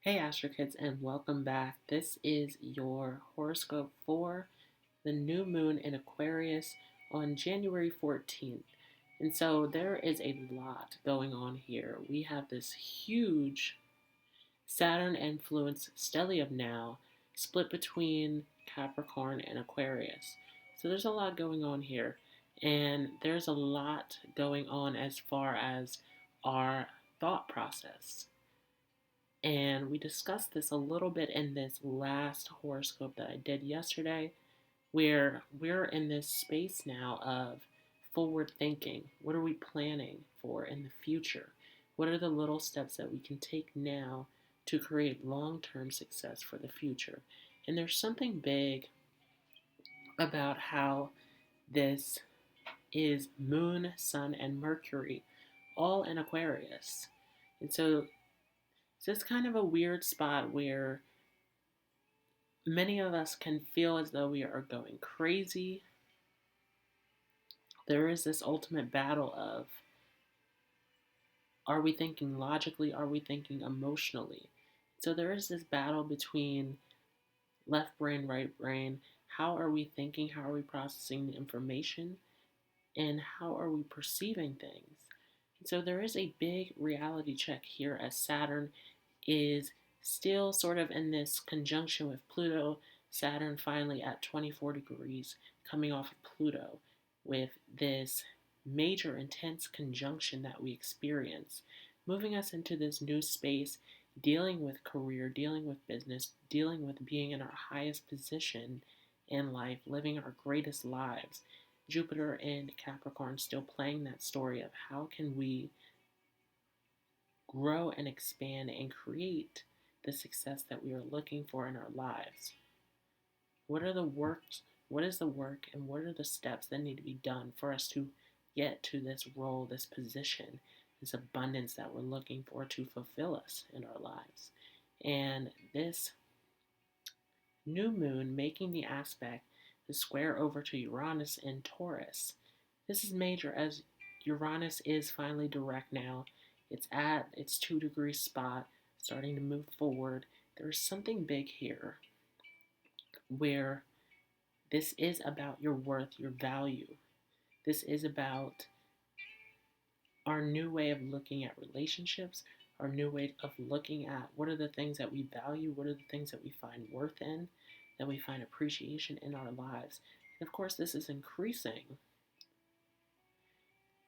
Hey Astro Kids, and welcome back. This is your horoscope for the new moon in Aquarius on January 14th. And so there is a lot going on here. We have this huge Saturn influenced stellium now split between Capricorn and Aquarius. So there's a lot going on here. And there's a lot going on as far as our thought process. And we discussed this a little bit in this last horoscope that I did yesterday, where we're in this space now of forward thinking. What are we planning for in the future? What are the little steps that we can take now to create long term success for the future? And there's something big about how this is Moon, Sun, and Mercury all in Aquarius. And so it's just kind of a weird spot where many of us can feel as though we are going crazy. There is this ultimate battle of, are we thinking logically? Are we thinking emotionally? So there is this battle between left brain, right brain. How are we thinking? How are we processing the information? And how are we perceiving things? And so there is a big reality check here as Saturn is still sort of in this conjunction with Pluto. Saturn finally at 24 degrees coming off of Pluto with this major intense conjunction that we experience, moving us into this new space, dealing with career, dealing with business, dealing with being in our highest position in life, living our greatest lives. Jupiter in Capricorn still playing that story of how can we grow and expand and create the success that we are looking for in our lives. What are the works? What is the work and what are the steps that need to be done for us to get to this role, this position, this abundance that we're looking for to fulfill us in our lives? And this new moon making the aspect the square over to Uranus in Taurus. This is major as Uranus is finally direct now. It's at its 2-degree spot, starting to move forward. There's something big here where this is about your worth, your value. This is about our new way of looking at relationships, our new way of looking at what are the things that we value, what are the things that we find worth in, that we find appreciation in our lives. And of course, this is increasing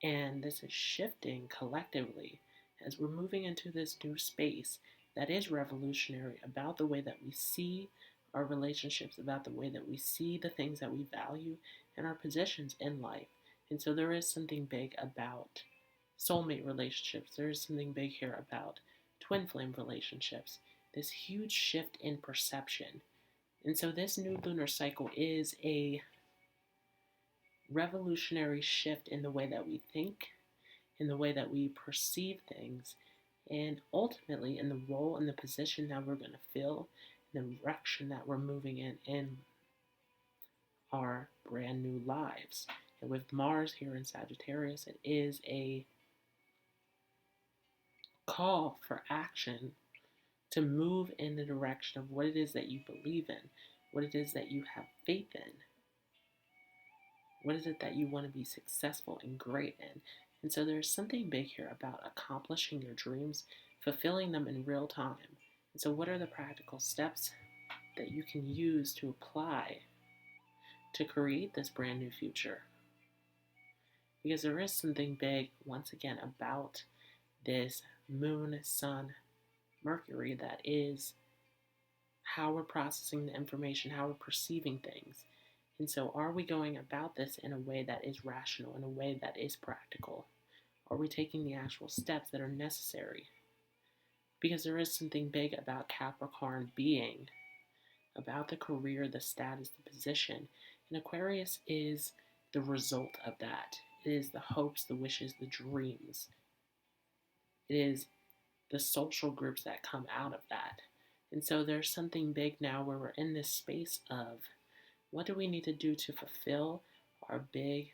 and this is shifting collectively as we're moving into this new space that is revolutionary about the way that we see our relationships, about the way that we see the things that we value and our positions in life. And so there is something big about soulmate relationships. There is something big here about twin flame relationships. This huge shift in perception. And so this new lunar cycle is a revolutionary shift in the way that we think, in the way that we perceive things, and ultimately in the role and the position that we're going to fill, the direction that we're moving in our brand new lives. And with Mars here in Sagittarius, it is a call for action to move in the direction of what it is that you believe in, what it is that you have faith in, what is it that you want to be successful and great in. And so there's something big here about accomplishing your dreams, fulfilling them in real time. And so what are the practical steps that you can use to apply to create this brand new future? Because there is something big, once again, about this moon, sun, Mercury that is how we're processing the information, how we're perceiving things. And so are we going about this in a way that is rational, in a way that is practical? Are we taking the actual steps that are necessary? Because there is something big about Capricorn being about the career, the status, the position. And Aquarius is the result of that. It is the hopes, the wishes, the dreams. It is the social groups that come out of that. And so there's something big now where we're in this space of what do we need to do to fulfill our big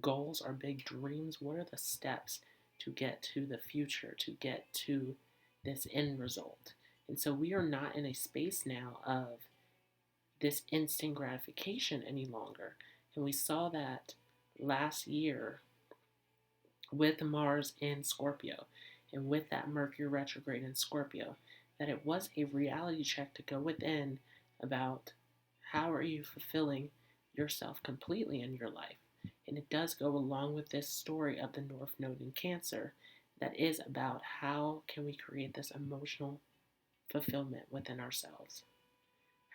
goals, our big dreams? What are the steps to get to the future, to get to this end result. And so we are not in a space now of this instant gratification any longer. And we saw that last year with Mars in Scorpio and with that Mercury retrograde in Scorpio, that it was a reality check to go within about how are you fulfilling yourself completely in your life. And it does go along with this story of the North Node in Cancer that is about how can we create this emotional fulfillment within ourselves.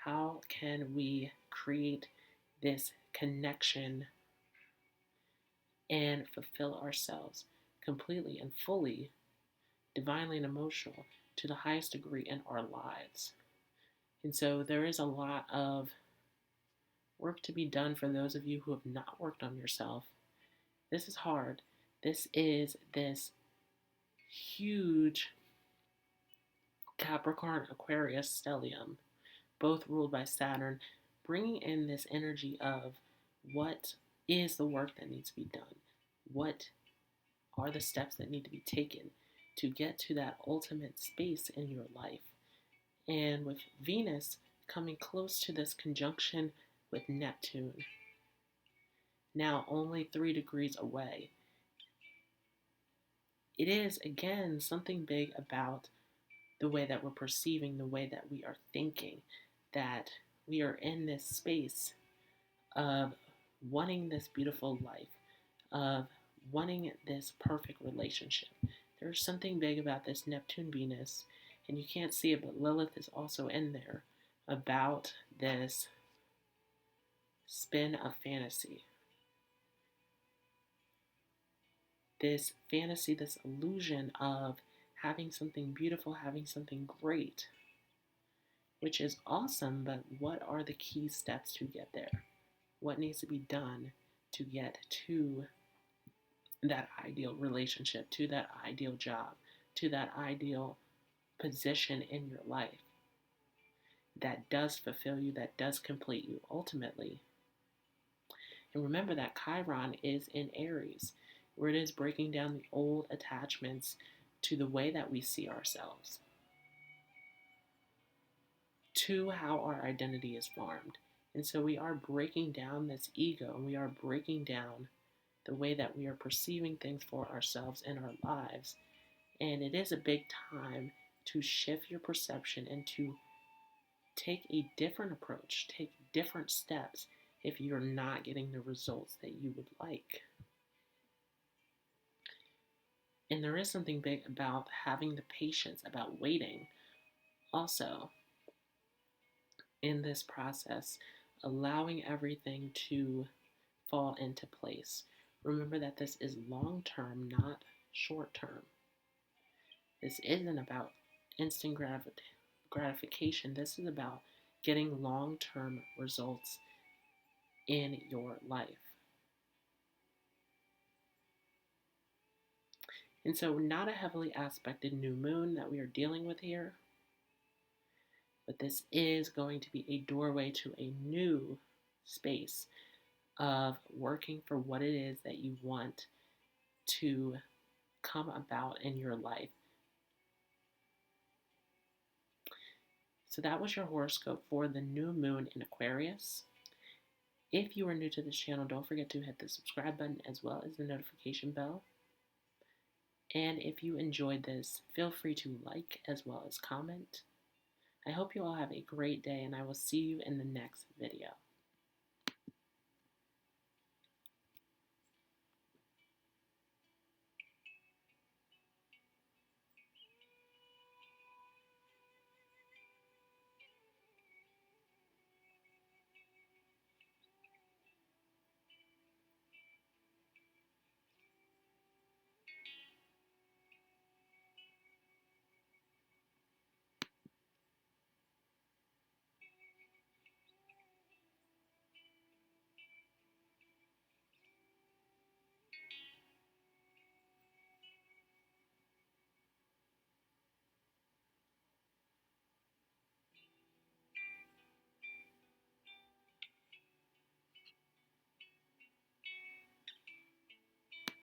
How can we create this connection and fulfill ourselves completely and fully, divinely and emotional, to the highest degree in our lives. And so there is a lot of work to be done for those of you who have not worked on yourself. This is hard. This is this huge Capricorn Aquarius stellium, both ruled by Saturn, bringing in this energy of what is the work that needs to be done? What are the steps that need to be taken to get to that ultimate space in your life? And with Venus coming close to this conjunction with Neptune, now only 3 degrees away, it is, again, something big about the way that we're perceiving, the way that we are thinking, that we are in this space of wanting this beautiful life, of wanting this perfect relationship. There's something big about this Neptune Venus, and you can't see it, but Lilith is also in there, about this spin of fantasy. This fantasy, this illusion of having something beautiful, having something great, which is awesome, but what are the key steps to get there? What needs to be done to get to that ideal relationship, to that ideal job, to that ideal position in your life that does fulfill you, that does complete you ultimately? And remember that Chiron is in Aries, where it is breaking down the old attachments to the way that we see ourselves, to how our identity is formed. And so we are breaking down this ego, and we are breaking down the way that we are perceiving things for ourselves in our lives. And it is a big time to shift your perception and to take a different approach, take different steps if you're not getting the results that you would like. And there is something big about having the patience, about waiting also in this process, allowing everything to fall into place. Remember that this is long term, not short term. This isn't about instant gratification. This is about getting long term results in your life. And so, not a heavily aspected new moon that we are dealing with here, but this is going to be a doorway to a new space of working for what it is that you want to come about in your life. So that was your horoscope for the new moon in Aquarius. If you are new to this channel, don't forget to hit the subscribe button as well as the notification bell. And if you enjoyed this, feel free to like as well as comment. I hope you all have a great day, and I will see you in the next video.